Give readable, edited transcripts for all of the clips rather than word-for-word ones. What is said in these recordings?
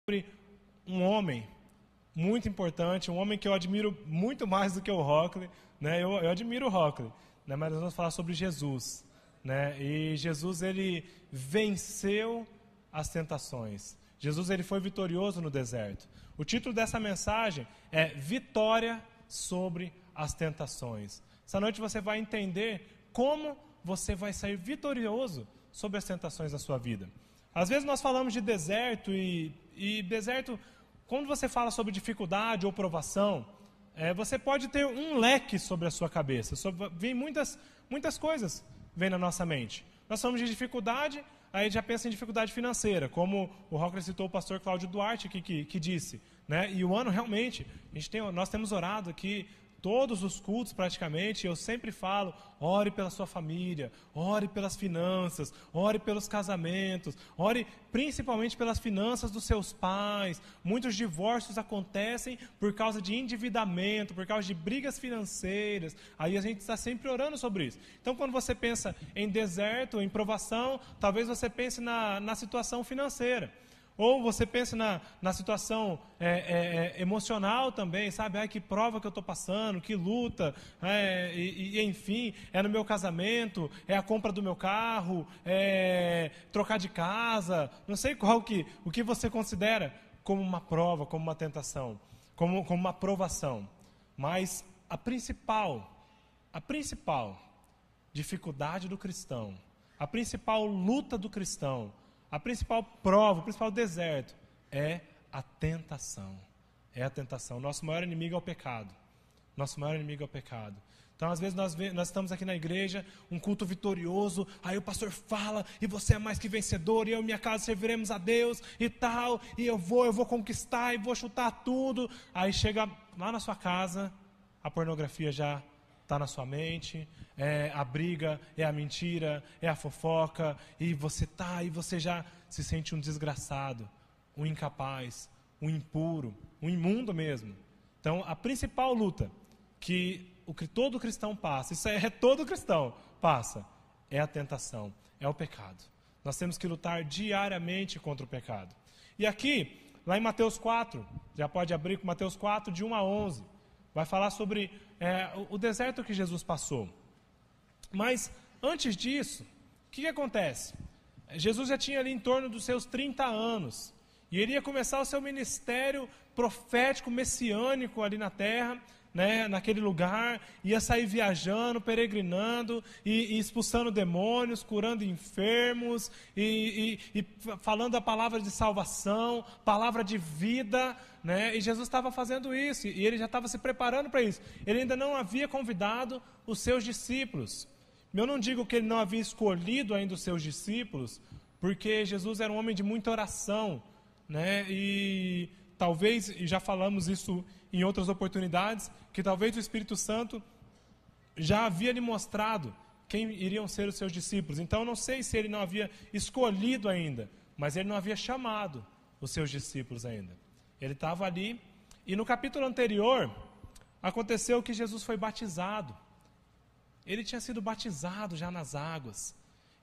sobre um homem muito importante, um homem que eu admiro muito mais do que o Rockley, né? Eu admiro o Rockley, né? Mas nós vamos falar sobre Jesus, né? E Jesus, ele venceu as tentações. Jesus, ele foi vitorioso no deserto. O título dessa mensagem é Vitória sobre as Tentações. Essa noite você vai entender como você vai sair vitorioso sobre as tentações da sua vida. Às vezes nós falamos de deserto e deserto, quando você fala sobre dificuldade ou provação, você pode ter um leque sobre a sua cabeça. Vem muitas coisas vem na nossa mente. Nós falamos de dificuldade, aí já pensa em dificuldade financeira, como o Rockley citou o pastor Cláudio Duarte que disse, né? E o ano realmente, nós temos orado aqui todos os cultos praticamente, eu sempre falo, ore pela sua família, ore pelas finanças, ore pelos casamentos, ore principalmente pelas finanças dos seus pais. Muitos divórcios acontecem por causa de endividamento, por causa de brigas financeiras, aí a gente está sempre orando sobre isso. Então quando você pensa em deserto, em provação, talvez você pense na situação financeira. Ou você pensa na situação emocional também, sabe? Ai, que prova que eu estou passando, que luta, enfim, é no meu casamento, é a compra do meu carro, é trocar de casa, não sei o que você considera como uma prova, como uma tentação, como uma provação. Mas a principal dificuldade do cristão, a principal luta do cristão, a principal prova, o principal deserto é a tentação. É a tentação. Nosso maior inimigo é o pecado. Nosso maior inimigo é o pecado. Então, às vezes, nós estamos aqui na igreja, um culto vitorioso, aí o pastor fala, e você é mais que vencedor, e eu e minha casa serviremos a Deus, e tal, e eu vou conquistar, e vou chutar tudo. Aí chega lá na sua casa, a pornografia já está na sua mente, a briga, é a mentira, é a fofoca, e você já se sente um desgraçado, um incapaz, um impuro, um imundo mesmo. Então, a principal luta que todo cristão passa, isso é todo cristão passa, é a tentação, é o pecado. Nós temos que lutar diariamente contra o pecado. E aqui, lá em Mateus 4, já pode abrir com Mateus 4, de 1 a 11, vai falar sobre o deserto que Jesus passou. Mas, antes disso, o que acontece? Jesus já tinha ali em torno dos seus 30 anos. E ele ia começar o seu ministério profético, messiânico ali na terra, né, naquele lugar. Ia sair viajando, peregrinando, e expulsando demônios, curando enfermos, e falando a palavra de salvação, palavra de vida, né? E Jesus estava fazendo isso, e ele já estava se preparando para isso. Ele ainda não havia convidado os seus discípulos. Eu não digo que ele não havia escolhido ainda os seus discípulos, porque Jesus era um homem de muita oração, né? E talvez, e já falamos isso em outras oportunidades, que talvez o Espírito Santo já havia lhe mostrado quem iriam ser os seus discípulos. Então, eu não sei se ele não havia escolhido ainda, mas ele não havia chamado os seus discípulos ainda. Ele estava ali, e no capítulo anterior, aconteceu que Jesus foi batizado. Ele tinha sido batizado já nas águas.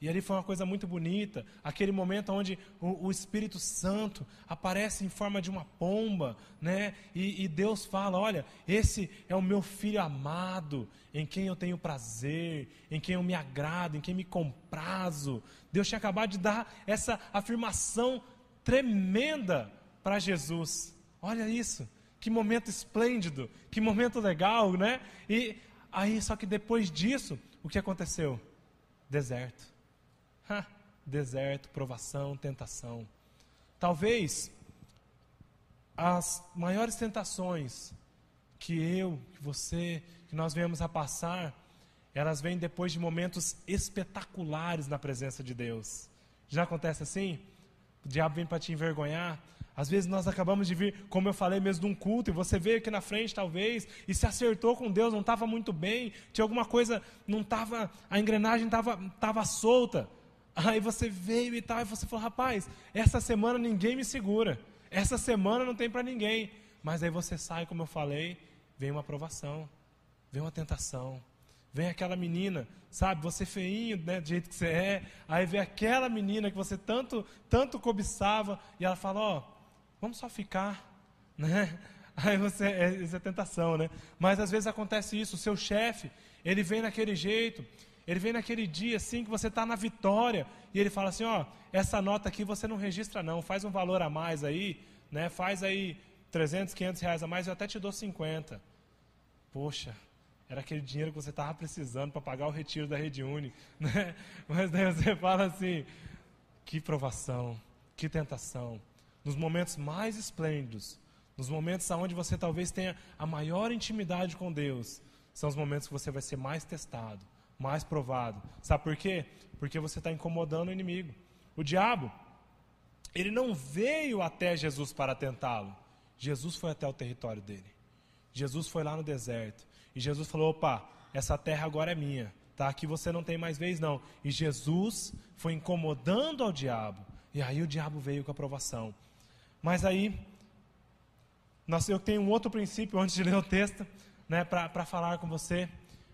E ali foi uma coisa muito bonita, aquele momento onde o Espírito Santo aparece em forma de uma pomba, né? E Deus fala, olha, esse é o meu filho amado, em quem eu tenho prazer, em quem eu me agrado, em quem me comprazo. Deus tinha acabado de dar essa afirmação tremenda para Jesus. Olha isso, que momento esplêndido, que momento legal, né? E aí, só que depois disso, o que aconteceu? Deserto. Deserto, provação, tentação. Talvez as maiores tentações que você, que nós venhamos a passar, elas vêm depois de momentos espetaculares na presença de Deus. Já acontece assim? O diabo vem para te envergonhar. Às vezes nós acabamos de vir, como eu falei mesmo, de um culto, e você veio aqui na frente talvez, e se acertou com Deus, não estava muito bem, tinha alguma coisa, não estava, a engrenagem estava solta. Aí você veio e tal, e você falou, rapaz, essa semana ninguém me segura, essa semana não tem para ninguém. Mas aí você sai, como eu falei, vem uma provação, vem uma tentação, vem aquela menina, sabe, você feinho, né, do jeito que você é, aí vem aquela menina que você tanto cobiçava, e ela fala, Vamos só ficar, né? Aí isso é tentação, né? Mas às vezes acontece isso, o seu chefe, ele vem naquele jeito, ele vem naquele dia assim que você está na vitória, e ele fala assim, ó, essa nota aqui você não registra não, faz um valor a mais aí, né? Faz aí 300, 500 reais a mais, eu até te dou 50. Poxa, era aquele dinheiro que você estava precisando para pagar o retiro da Rede Uni, né? Mas daí você fala assim, que provação, que tentação. Nos momentos mais esplêndidos, nos momentos onde você talvez tenha a maior intimidade com Deus, são os momentos que você vai ser mais testado, mais provado. Sabe por quê? Porque você está incomodando o inimigo. O diabo, ele não veio até Jesus para tentá-lo. Jesus foi até o território dele. Jesus foi lá no deserto. E Jesus falou, opa, essa terra agora é minha. Tá? Aqui você não tem mais vez não. E Jesus foi incomodando ao diabo. E aí o diabo veio com a provação. Mas aí, eu tenho um outro princípio antes de ler o texto, né, para falar com você.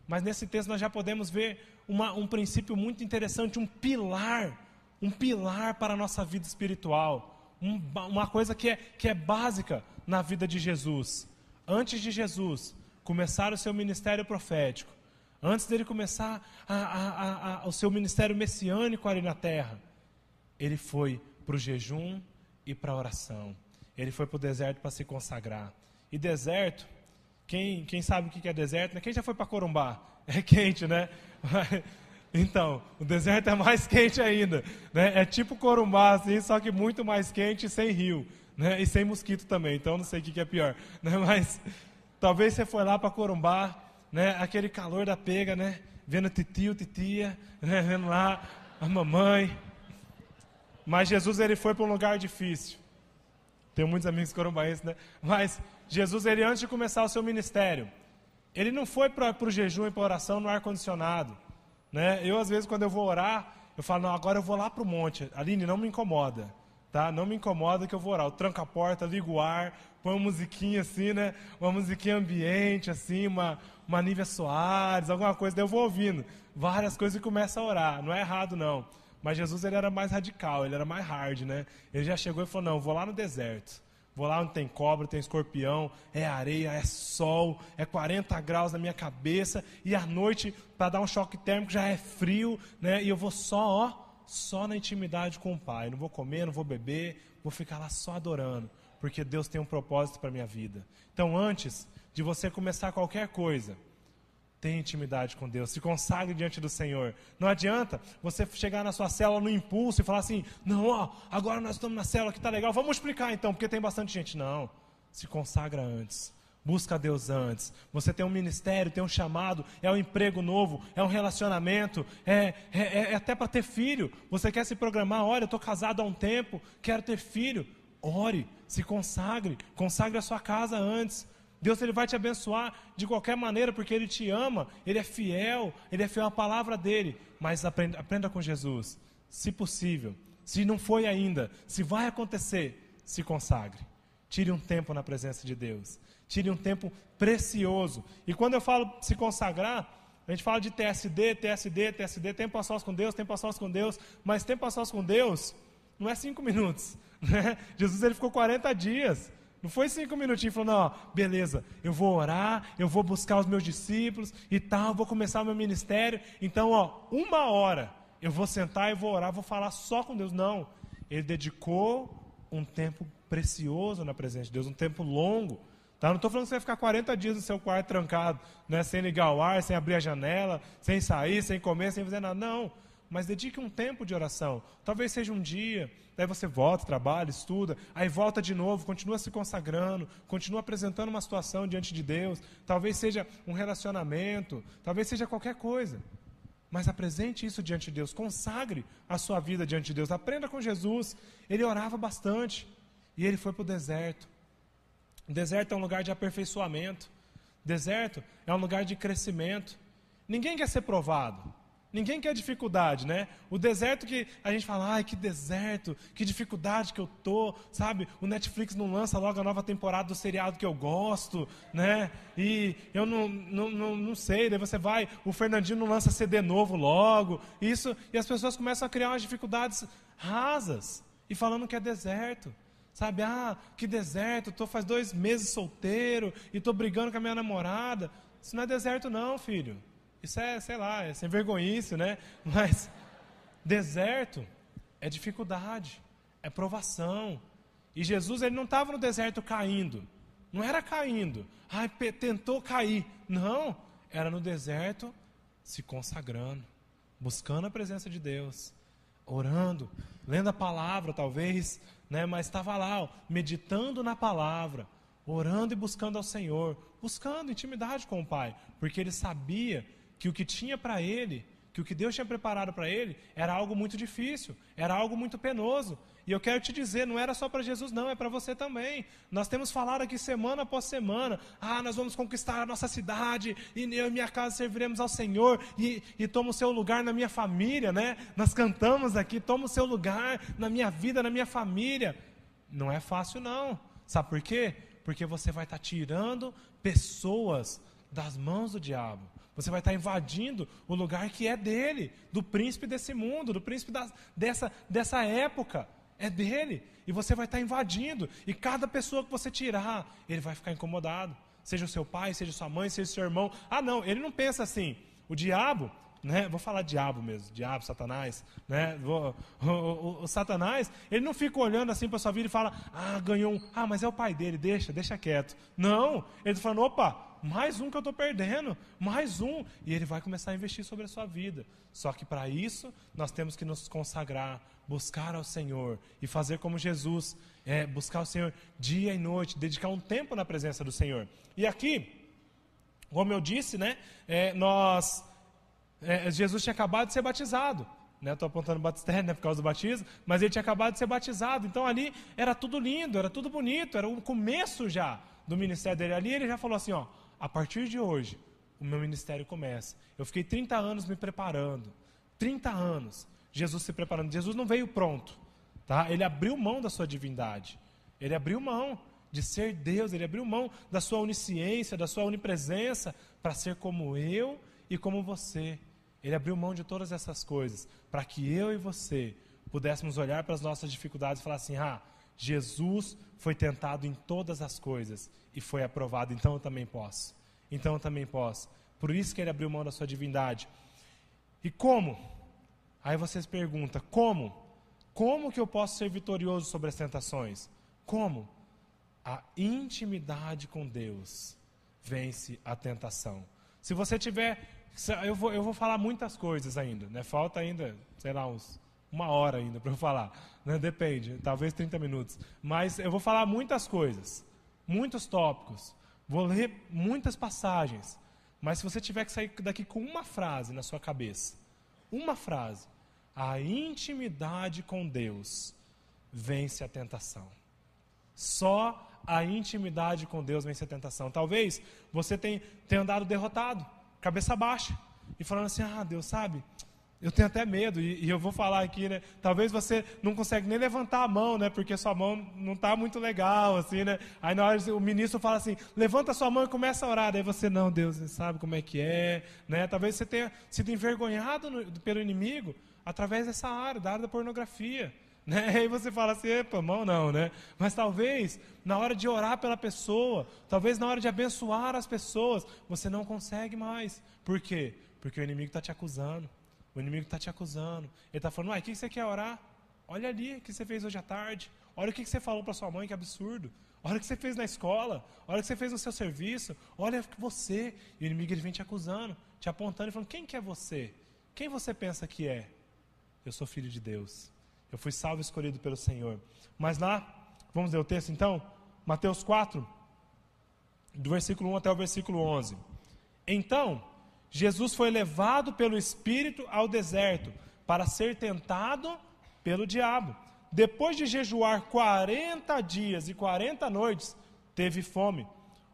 Mas nesse texto nós já podemos ver um princípio muito interessante, um pilar para a nossa vida espiritual. Uma coisa que é básica na vida de Jesus. Antes de Jesus começar o seu ministério profético, antes dele começar o seu ministério messiânico ali na terra, ele foi para o jejum e para a oração. Ele foi para o deserto para se consagrar. E deserto, quem sabe o que é deserto? Né? Quem já foi para Corumbá? É quente, né? Então, o deserto é mais quente ainda. Né? É tipo Corumbá, assim, só que muito mais quente e sem rio. Né? E sem mosquito também, então não sei o que é pior. Né? Mas talvez você foi lá para Corumbá, né? Aquele calor da pega, né? Vendo titio, titia, né? Vendo lá a mamãe. Mas Jesus, ele foi para um lugar difícil. Tenho muitos amigos corumbaenses, né? Mas Jesus, ele antes de começar o seu ministério, ele não foi para o jejum e para a oração no ar-condicionado. Né? Eu, às vezes, quando eu vou orar, eu falo, não, agora eu vou lá para o monte. Aline, não me incomoda. Tá? Não me incomoda que eu vou orar. Eu tranco a porta, ligo o ar, põe uma musiquinha assim, né? Uma musiquinha ambiente, assim, uma Nívia Soares, alguma coisa. Daí eu vou ouvindo várias coisas e começo a orar. Não é errado, não. Mas Jesus, ele era mais radical, ele era mais hard, né? Ele já chegou e falou, não, vou lá no deserto. Vou lá onde tem cobra, tem escorpião, é areia, é sol, é 40 graus na minha cabeça, e à noite, para dar um choque térmico, já é frio, né? E eu vou só na intimidade com o Pai. Não vou comer, não vou beber, vou ficar lá só adorando, porque Deus tem um propósito para a minha vida. Então, antes de você começar qualquer coisa, tenha intimidade com Deus, se consagre diante do Senhor. Não adianta você chegar na sua célula no impulso e falar assim, não, ó, agora nós estamos na célula que está legal, vamos explicar então, porque tem bastante gente. Não, se consagra antes, busca a Deus antes. Você tem um ministério, tem um chamado, é um emprego novo, é um relacionamento, é até para ter filho. Você quer se programar, olha, eu estou casado há um tempo, quero ter filho. Ore, se consagre a sua casa antes. Deus, ele vai te abençoar de qualquer maneira, porque Ele te ama, Ele é fiel à palavra dEle. Mas aprenda com Jesus, se possível, se não foi ainda, se vai acontecer, se consagre. Tire um tempo na presença de Deus, tire um tempo precioso. E quando eu falo se consagrar, a gente fala de TSD, tempo a sós com Deus, mas tempo a sós com Deus não é 5 minutos. Né? Jesus, ele ficou 40 dias. Não foi 5 minutinhos falando, ó, beleza, eu vou orar, eu vou buscar os meus discípulos e tal, vou começar o meu ministério. Então, ó, 1 hora eu vou sentar e vou orar, vou falar só com Deus. Não, ele dedicou um tempo precioso na presença de Deus, um tempo longo. Tá? Não estou falando que você vai ficar 40 dias no seu quarto trancado, né, sem ligar o ar, sem abrir a janela, sem sair, sem comer, sem fazer nada. Não, mas dedique um tempo de oração. Talvez seja um dia, daí você volta, trabalha, estuda, aí volta de novo, continua se consagrando, continua apresentando uma situação diante de Deus. Talvez seja um relacionamento, talvez seja qualquer coisa. Mas apresente isso diante de Deus, consagre a sua vida diante de Deus. Aprenda com Jesus, ele orava bastante e ele foi para o deserto. O deserto é um lugar de aperfeiçoamento, o deserto é um lugar de crescimento. Ninguém quer ser provado. Ninguém quer dificuldade, né? O deserto que a gente fala, ai, que deserto, que dificuldade que eu tô, sabe? O Netflix não lança logo a nova temporada do seriado que eu gosto, né? E eu não sei, daí você vai, o Fernandinho não lança CD novo logo, e as pessoas começam a criar umas dificuldades rasas, e falando que é deserto. Sabe, que deserto, estou faz 2 meses solteiro e estou brigando com a minha namorada. Isso não é deserto não, filho. Isso é, sei lá, é sem vergonhice, né? Mas deserto é dificuldade, é provação. E Jesus, ele não estava no deserto caindo. Não era caindo. Tentou cair. Não, era no deserto se consagrando, buscando a presença de Deus, orando, lendo a palavra talvez, né? Mas estava lá, meditando na palavra, orando e buscando ao Senhor, buscando intimidade com o Pai, porque ele sabia que o que tinha para ele, que o que Deus tinha preparado para ele, era algo muito difícil, era algo muito penoso. E eu quero te dizer, não era só para Jesus não, é para você também. Nós temos falado aqui semana após semana, nós vamos conquistar a nossa cidade, e eu e minha casa serviremos ao Senhor, e toma o seu lugar na minha família, né? Nós cantamos aqui, toma o seu lugar na minha vida, na minha família. Não é fácil não. Sabe por quê? Porque você vai estar tirando pessoas das mãos do diabo. Você vai estar invadindo o lugar que é dele, do príncipe desse mundo, do príncipe dessa época. É dele. E você vai estar invadindo. E cada pessoa que você tirar, ele vai ficar incomodado. Seja o seu pai, seja sua mãe, seja o seu irmão. Não, ele não pensa assim. O diabo, né? Vou falar diabo mesmo. Diabo, Satanás. Né? O Satanás, ele não fica olhando assim para a sua vida e fala, ganhou um. Mas é o pai dele, deixa quieto. Não, ele está falando, opa, mais um que eu estou perdendo, mais um. E ele vai começar a investir sobre a sua vida. Só que para isso, nós temos que nos consagrar, buscar ao Senhor e fazer como Jesus, buscar o Senhor dia e noite, dedicar um tempo na presença do Senhor. E aqui, como eu disse, né, Jesus tinha acabado de ser batizado. Estou apontando o batistério, né, por causa do batismo, mas ele tinha acabado de ser batizado. Então ali era tudo lindo, era tudo bonito, era o começo já do ministério dele. Ali ele já falou assim, a partir de hoje, o meu ministério começa. Eu fiquei 30 anos me preparando. 30 anos. Jesus se preparando. Jesus não veio pronto. Tá? Ele abriu mão da sua divindade. Ele abriu mão de ser Deus. Ele abriu mão da sua onisciência, da sua onipresença, para ser como eu e como você. Ele abriu mão de todas essas coisas, para que eu e você pudéssemos olhar para as nossas dificuldades e falar assim, Jesus foi tentado em todas as coisas e foi aprovado, então eu também posso. Então eu também posso. Por isso que ele abriu mão da sua divindade. E como? Aí vocês perguntam, como? Como que eu posso ser vitorioso sobre as tentações? Como? A intimidade com Deus vence a tentação. Se você tiver... Eu vou falar muitas coisas ainda, né? Falta ainda, sei lá, uma hora ainda para eu falar, né? Depende, talvez 30 minutos. Mas eu vou falar muitas coisas, muitos tópicos, vou ler muitas passagens. Mas se você tiver que sair daqui com uma frase na sua cabeça, uma frase, a intimidade com Deus vence a tentação. Só a intimidade com Deus vence a tentação. Talvez você tenha andado derrotado, cabeça baixa, e falando assim, Deus, sabe, eu tenho até medo, e eu vou falar aqui, né, talvez você não consegue nem levantar a mão, né, porque sua mão não está muito legal, assim, né, aí na hora o ministro fala assim, levanta a sua mão e começa a orar, daí você, não, Deus, você sabe como é que é, né, talvez você tenha sido envergonhado pelo inimigo, através dessa área, da área da pornografia, né? Aí você fala assim, epa, mão não, né? Mas talvez na hora de orar pela pessoa, talvez na hora de abençoar as pessoas, você não consegue mais. Por quê? Porque o inimigo está te acusando. O inimigo está te acusando. Ele está falando, o que você quer orar? Olha ali o que você fez hoje à tarde. Olha o que você falou para sua mãe, que absurdo. Olha o que você fez na escola. Olha o que você fez no seu serviço. Olha você. E o inimigo ele vem te acusando, te apontando e falando, quem que é você? Quem você pensa que é? Eu sou filho de Deus. Eu fui salvo e escolhido pelo Senhor. Mas lá, vamos ler o texto então? Mateus 4, do versículo 1 até o versículo 11. Então, Jesus foi levado pelo Espírito ao deserto para ser tentado pelo diabo. Depois de jejuar 40 dias e 40 noites, teve fome.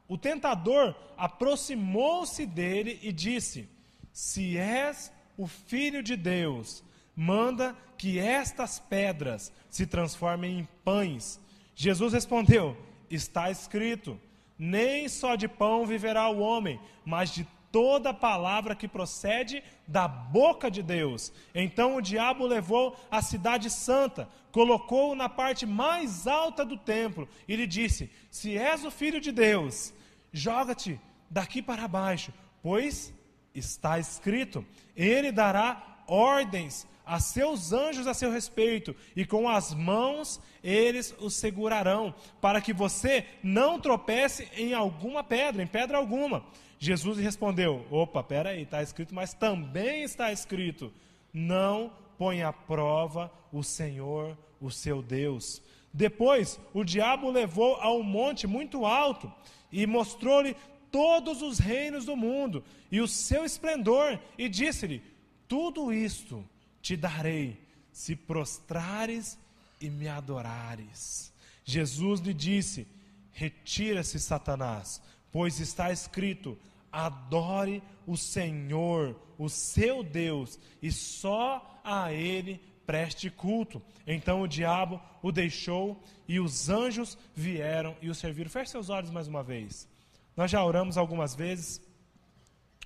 O tentador aproximou-se dele e disse, se és o Filho de Deus, manda que estas pedras se transformem em pães. Jesus respondeu, está escrito, nem só de pão viverá o homem, mas de toda palavra que procede da boca de Deus. Então o diabo levou a cidade santa, colocou-o na parte mais alta do templo e lhe disse: se és o filho de Deus, joga-te daqui para baixo, pois está escrito: ele dará ordens a seus anjos a seu respeito, e com as mãos eles o segurarão, para que você não tropece em alguma pedra, em pedra alguma. Jesus respondeu: opa, peraí, está escrito, mas também está escrito: não põe à prova o Senhor, o seu Deus. Depois, o diabo o levou a um monte muito alto, e mostrou-lhe todos os reinos do mundo, e o seu esplendor, e disse-lhe: tudo isto te darei, se prostrares e me adorares. Jesus lhe disse: retira-se, Satanás, pois está escrito: adore o Senhor, o seu Deus, e só a Ele preste culto. Então o diabo o deixou, e os anjos vieram e o serviram. Feche seus olhos mais uma vez. Nós já oramos algumas vezes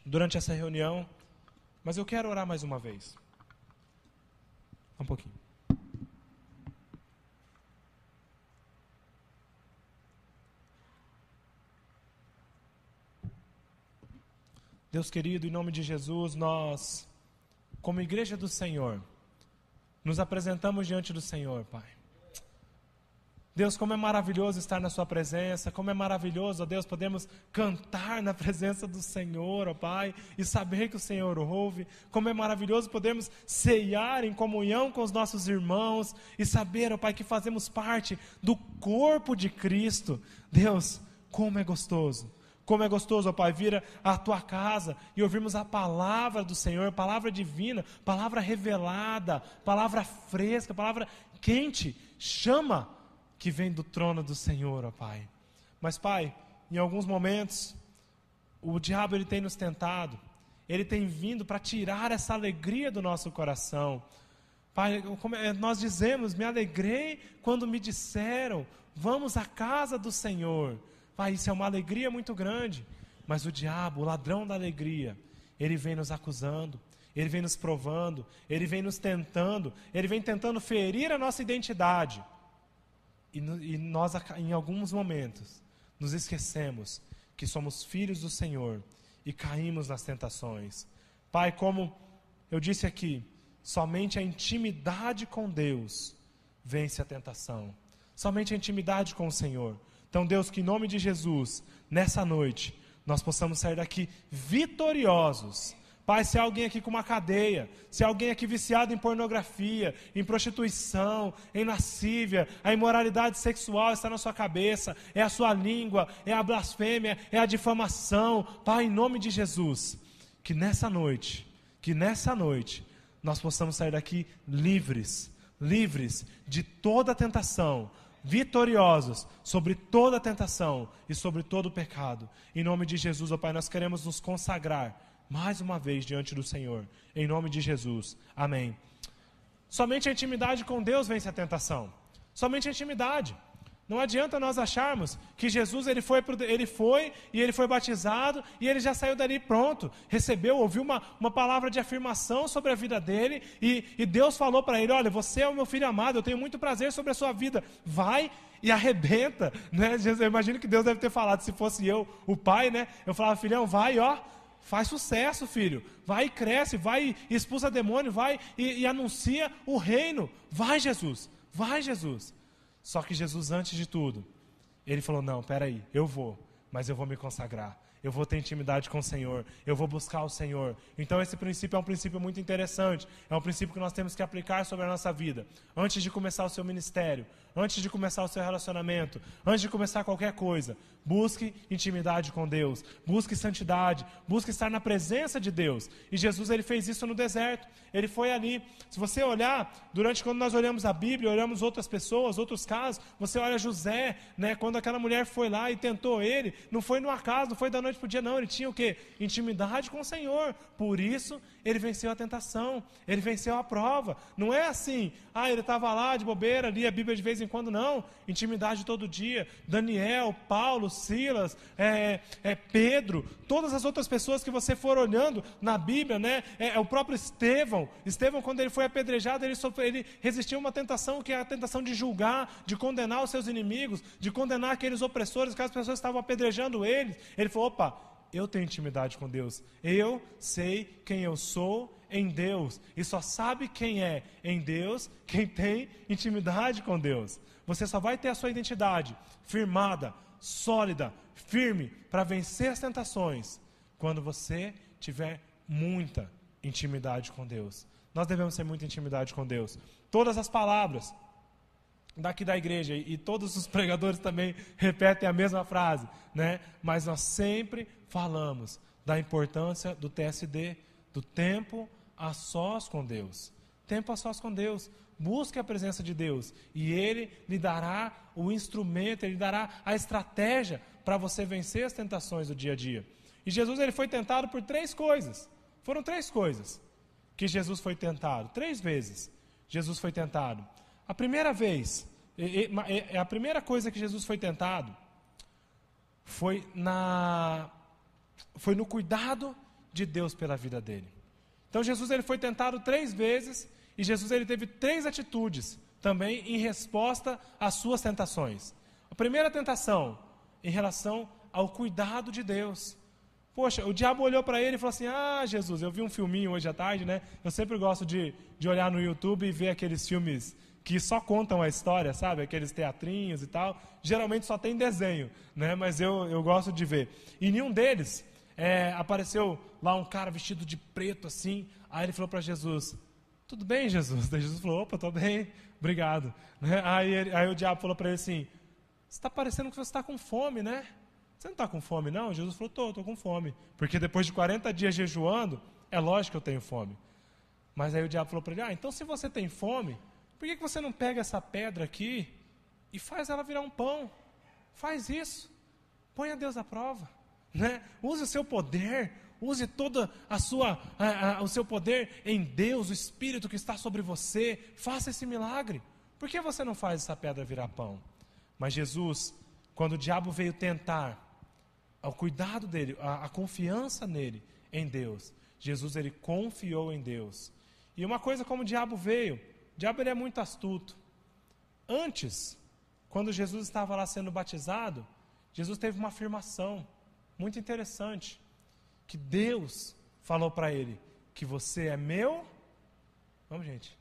durante essa reunião, mas eu quero orar mais uma vez. Um pouquinho. Deus querido, em nome de Jesus, nós, como igreja do Senhor, nos apresentamos diante do Senhor, Pai. Deus, como é maravilhoso estar na sua presença, como é maravilhoso, ó Deus, podemos cantar na presença do Senhor, ó Pai, e saber que o Senhor ouve. Como é maravilhoso podermos ceiar em comunhão com os nossos irmãos e saber, ó Pai, que fazemos parte do corpo de Cristo. Deus, como é gostoso. Como é gostoso, ó Pai, vir à tua casa e ouvirmos a palavra do Senhor, palavra divina, palavra revelada, palavra fresca, palavra quente, chama, que vem do trono do Senhor, ó Pai. Mas, Pai, em alguns momentos, o diabo ele tem nos tentado, ele tem vindo para tirar essa alegria do nosso coração. Pai, nós dizemos: me alegrei quando me disseram, vamos à casa do Senhor. Pai, isso é uma alegria muito grande, mas o diabo, o ladrão da alegria, ele vem nos acusando, ele vem nos provando, ele vem nos tentando, ele vem tentando ferir a nossa identidade. E nós, em alguns momentos, nos esquecemos que somos filhos do Senhor e caímos nas tentações. Pai, como eu disse aqui, somente a intimidade com Deus vence a tentação. Somente a intimidade com o Senhor. Então, Deus, que em nome de Jesus, nessa noite, nós possamos sair daqui vitoriosos. Pai, se há alguém aqui com uma cadeia, se há alguém aqui viciado em pornografia, em prostituição, em lascívia, a imoralidade sexual está na sua cabeça, é a sua língua, é a blasfêmia, é a difamação. Pai, em nome de Jesus, que nessa noite, nós possamos sair daqui livres de toda a tentação, vitoriosos sobre toda a tentação e sobre todo o pecado. Em nome de Jesus, ó Pai, nós queremos nos consagrar mais uma vez diante do Senhor, em nome de Jesus, amém. Somente a intimidade com Deus vence a tentação, somente a intimidade. Não adianta nós acharmos que Jesus ele foi batizado e ele já saiu dali pronto, recebeu, ouviu uma palavra de afirmação sobre a vida dele e Deus falou para ele: olha, você é o meu filho amado, eu tenho muito prazer sobre a sua vida, vai e arrebenta, né? Eu imagino que Deus deve ter falado, se fosse eu, o pai, né? Eu falava: filhão, vai, ó, faz sucesso, filho. Vai e cresce, vai e expulsa demônio, vai e anuncia o reino. Vai, Jesus. Vai, Jesus. Só que Jesus, antes de tudo, ele falou: não, peraí, eu vou, mas eu vou me consagrar. Eu vou ter intimidade com o Senhor, eu vou buscar o Senhor. Então esse princípio é um princípio muito interessante, é um princípio que nós temos que aplicar sobre a nossa vida. Antes de começar o seu ministério, antes de começar o seu relacionamento, antes de começar qualquer coisa, busque intimidade com Deus, busque santidade, busque estar na presença de Deus. E Jesus ele fez isso no deserto, ele foi ali. Se você olhar, quando nós olhamos a Bíblia, olhamos outras pessoas, outros casos, você olha José, né, quando aquela mulher foi lá e tentou ele, não foi no acaso, não foi da noite noite para o dia, não. Ele tinha o quê? Intimidade com o Senhor. Por isso, ele venceu a tentação. Ele venceu a prova. Não é assim, ele estava lá de bobeira, lia a Bíblia de vez em quando, não. Intimidade todo dia. Daniel, Paulo, Silas, Pedro, todas as outras pessoas que você for olhando na Bíblia, né? O próprio Estevão. Estevão, quando ele foi apedrejado, ele resistiu a uma tentação, que é a tentação de julgar, de condenar os seus inimigos, de condenar aqueles opressores, que as pessoas estavam apedrejando eles. Ele falou, opa, eu tenho intimidade com Deus. Eu sei quem eu sou em Deus. E só sabe quem é em Deus quem tem intimidade com Deus. Você só vai ter a sua identidade firmada, sólida, firme, para vencer as tentações, quando você tiver muita intimidade com Deus. Nós devemos ter muita intimidade com Deus. Todas as palavras daqui da igreja, e todos os pregadores também repetem a mesma frase, né? Mas nós sempre falamos da importância do TSD, do tempo a sós com Deus. Tempo a sós com Deus. Busque a presença de Deus e Ele lhe dará o instrumento, Ele lhe dará a estratégia para você vencer as tentações do dia a dia. E Jesus, ele foi tentado por 3 coisas. Foram 3 coisas que Jesus foi tentado. 3 vezes Jesus foi tentado. A primeira vez, a primeira coisa que Jesus foi tentado foi no cuidado de Deus pela vida dele. Então Jesus, ele foi tentado 3 vezes e Jesus, ele teve 3 atitudes também em resposta às suas tentações. A primeira tentação, em relação ao cuidado de Deus. Poxa, o diabo olhou para ele e falou assim, Jesus, eu vi um filminho hoje à tarde, né? Eu sempre gosto de olhar no YouTube e ver aqueles filmes que só contam a história, sabe? Aqueles teatrinhos e tal. Geralmente só tem desenho, né? Mas eu gosto de ver. E em nenhum deles apareceu lá um cara vestido de preto assim. Aí ele falou para Jesus, tudo bem, Jesus? Daí Jesus falou, opa, estou bem, obrigado. Né? Aí o diabo falou para ele assim, você está parecendo que você está com fome, né? Você não está com fome, não? Jesus falou, estou com fome. Porque depois de 40 dias jejuando, é lógico que eu tenho fome. Mas aí o diabo falou para ele, então se você tem fome, por que você não pega essa pedra aqui e faz ela virar um pão? Faz isso. Põe a Deus à prova. Né? Use o seu poder, use todo o seu poder em Deus, o Espírito que está sobre você. Faça esse milagre. Por que você não faz essa pedra virar pão? Mas Jesus, quando o diabo veio tentar, ao cuidado dele, a confiança nele, em Deus, Jesus, ele confiou em Deus. E uma coisa como o diabo veio, o diabo, ele é muito astuto. Antes, quando Jesus estava lá sendo batizado, Jesus teve uma afirmação muito interessante, que Deus falou para ele, que você é meu... Vamos, gente.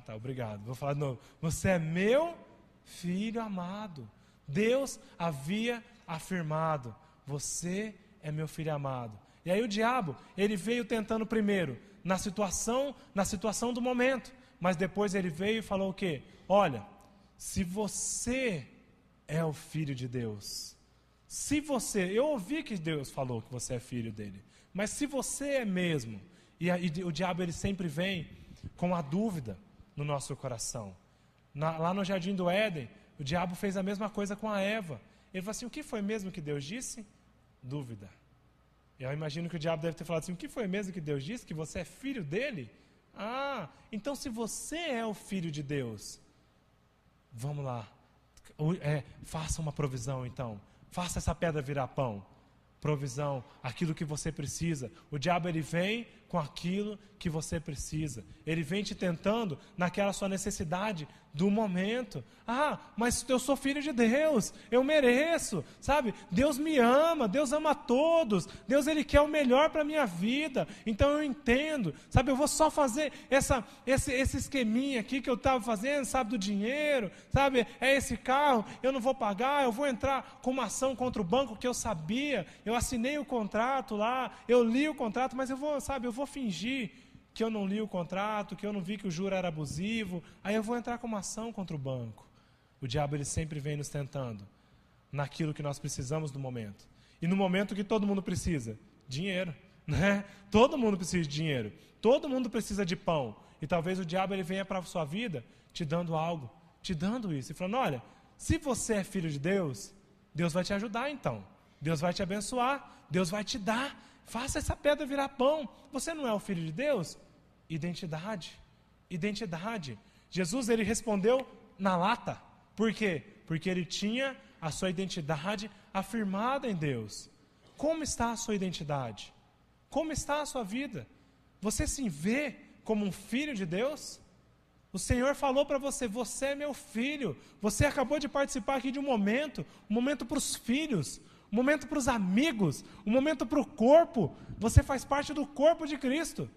Tá, obrigado. Vou falar de novo. Você é meu filho amado. Deus havia afirmado, você é meu filho amado. E aí o diabo, ele veio tentando primeiro, na situação do momento, mas depois ele veio e falou o quê? Olha, se você é o filho de Deus, eu ouvi que Deus falou que você é filho dele, mas se você é mesmo, e o diabo, ele sempre vem com a dúvida no nosso coração. Lá no Jardim do Éden, o diabo fez a mesma coisa com a Eva. Ele falou assim, o que foi mesmo que Deus disse? Dúvida. Eu imagino que o diabo deve ter falado assim, o que foi mesmo que Deus disse? Que você é filho dele? Então se você é o filho de Deus, vamos lá, faça uma provisão então. Faça essa pedra virar pão. Provisão, aquilo que você precisa. O diabo, ele vem com aquilo que você precisa. Ele vem te tentando naquela sua necessidade do momento. Mas eu sou filho de Deus, eu mereço, sabe? Deus me ama, Deus ama a todos. Deus, ele quer o melhor para a minha vida. Então eu entendo, sabe? Eu vou só fazer esse esqueminha aqui que eu estava fazendo, sabe? Do dinheiro, sabe? É esse carro, eu não vou pagar, eu vou entrar com uma ação contra o banco que eu sabia. Eu assinei o contrato lá, eu li o contrato, mas eu vou fingir que eu não li o contrato, que eu não vi que o juro era abusivo, aí eu vou entrar com uma ação contra o banco. O diabo, ele sempre vem nos tentando naquilo que nós precisamos no momento. E no momento que todo mundo precisa, dinheiro, né? Todo mundo precisa de dinheiro, todo mundo precisa de pão. E talvez o diabo, ele venha para a sua vida te dando algo, te dando isso, e falando, olha, se você é filho de Deus, Deus vai te ajudar então. Deus vai te abençoar, Deus vai te dar. Faça essa pedra virar pão. Você não é o filho de Deus? Identidade. Identidade. Jesus, ele respondeu na lata. Por quê? Porque ele tinha a sua identidade afirmada em Deus. Como está a sua identidade? Como está a sua vida? Você se vê como um filho de Deus? O Senhor falou para você, você é meu filho. Você acabou de participar aqui de um momento para os filhos, um momento para os amigos, um momento para o corpo. Você faz parte do corpo de Cristo.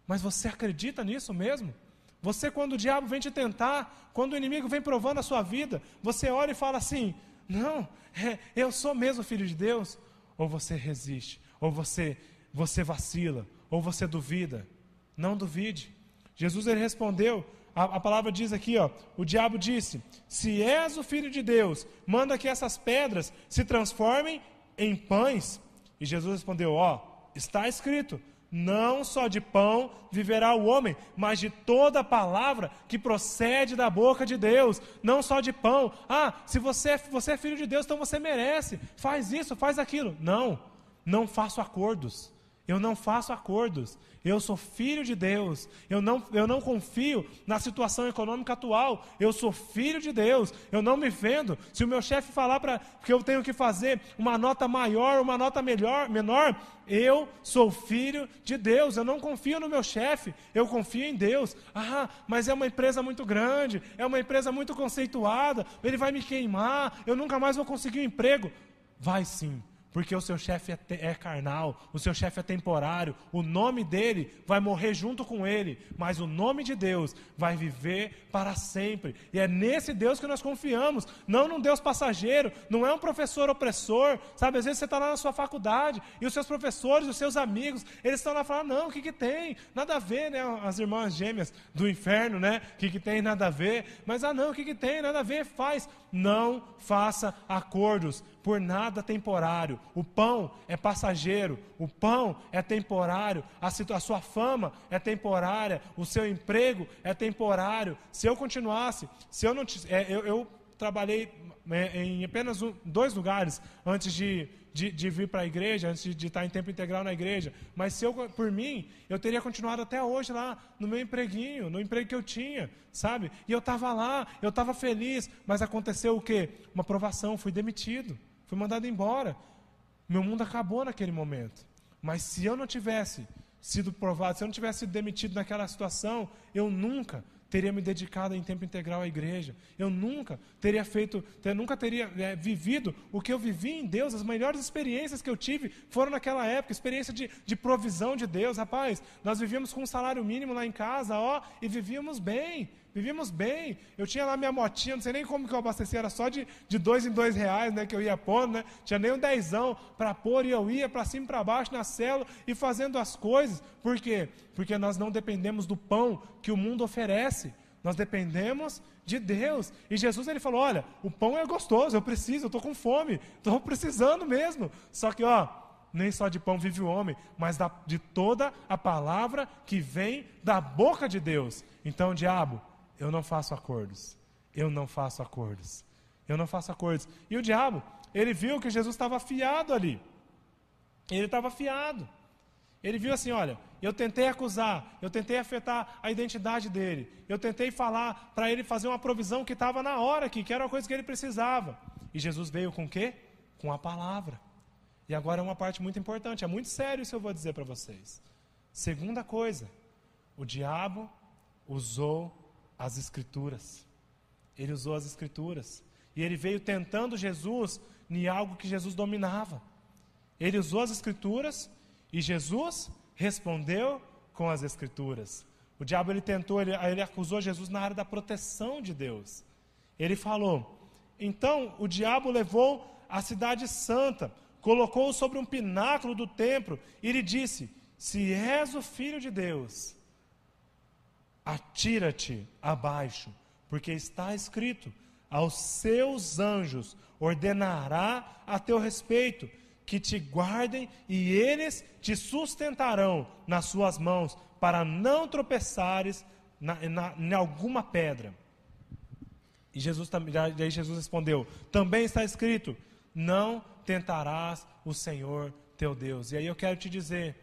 Mas você acredita nisso mesmo? Você, quando o diabo vem te tentar, quando o inimigo vem provando a sua vida, você olha e fala assim, não, eu sou mesmo filho de Deus? Ou você resiste, ou você vacila, ou você duvida? Não duvide. Jesus, ele respondeu, a palavra diz aqui, ó, o diabo disse, se és o filho de Deus, manda que essas pedras se transformem em pães. E Jesus respondeu, ó, está escrito, não só de pão viverá o homem, mas de toda palavra que procede da boca de Deus. Não só de pão. Ah, se você é filho de Deus, então você merece. Faz isso, faz aquilo. Não faço acordos. Eu não faço acordos. Eu sou filho de Deus. Eu não confio na situação econômica atual. Eu sou filho de Deus. Eu não me vendo. Se o meu chefe falar que eu tenho que fazer uma nota maior, uma nota menor, eu sou filho de Deus. Eu não confio no meu chefe. Eu confio em Deus. Ah, mas é uma empresa muito grande. É uma empresa muito conceituada. Ele vai me queimar. Eu nunca mais vou conseguir um emprego. Vai sim. Porque o seu chefe é carnal, o seu chefe é temporário, o nome dele vai morrer junto com ele, mas o nome de Deus vai viver para sempre. E é nesse Deus que nós confiamos, não num Deus passageiro, não é um professor opressor, sabe? Às vezes você está lá na sua faculdade e os seus professores, os seus amigos, eles estão lá falando, não, o que tem? Nada a ver, né? As irmãs gêmeas do inferno, né? O que tem? Nada a ver. Mas, não, o que tem? Nada a ver, faz. Não faça acordos por nada temporário. O pão é passageiro, o pão é temporário, a sua fama é temporária, o seu emprego é temporário. Se eu continuasse, eu trabalhei em apenas 2 lugares antes de vir para a igreja, antes de estar em tempo integral na igreja, mas por mim, eu teria continuado até hoje lá no meu empreguinho, no emprego que eu tinha, sabe? E eu estava lá, eu estava feliz, mas aconteceu o quê? Uma provação, fui demitido, fui mandado embora. Meu mundo acabou naquele momento. Mas se eu não tivesse sido provado, se eu não tivesse sido demitido naquela situação, eu nunca teria me dedicado em tempo integral à igreja. Eu nunca teria vivido o que eu vivi em Deus. As melhores experiências que eu tive foram naquela época, experiência de provisão de Deus. Rapaz, nós vivíamos com um salário mínimo lá em casa, e vivíamos bem. Eu tinha lá minha motinha, não sei nem como que eu abasteci, era só de 2 em 2 reais, né, que eu ia pondo, né? Tinha nem um 10ão para pôr, e eu ia para cima e para baixo na célula e fazendo as coisas. Por quê? Porque nós não dependemos do pão que o mundo oferece. Nós dependemos de Deus. E Jesus, ele falou, olha, o pão é gostoso, eu estou com fome, estou precisando mesmo. Só que, nem só de pão vive o homem, mas de toda a palavra que vem da boca de Deus. Então, diabo, eu não faço acordos. E o diabo, ele viu que Jesus estava afiado ali. Ele estava afiado. Ele viu assim, olha, eu tentei acusar, eu tentei afetar a identidade dele, eu tentei falar para ele fazer uma provisão que estava na hora aqui, que era uma coisa que ele precisava. E Jesus veio com o quê? Com a palavra. E agora é uma parte muito importante, é muito sério isso que eu vou dizer para vocês. Segunda coisa, o diabo usou as Escrituras. Ele usou as Escrituras. E ele veio tentando Jesus em algo que Jesus dominava. Ele usou as Escrituras e Jesus respondeu com as Escrituras. O diabo, ele acusou Jesus na área da proteção de Deus. Ele falou, então o diabo levou a cidade santa, colocou-o sobre um pináculo do templo e lhe disse, se és o Filho de Deus, atira-te abaixo, porque está escrito, aos seus anjos ordenará a teu respeito, que te guardem e eles te sustentarão nas suas mãos, para não tropeçares em alguma pedra. E Jesus respondeu, também está escrito, não tentarás o Senhor teu Deus. E aí eu quero te dizer,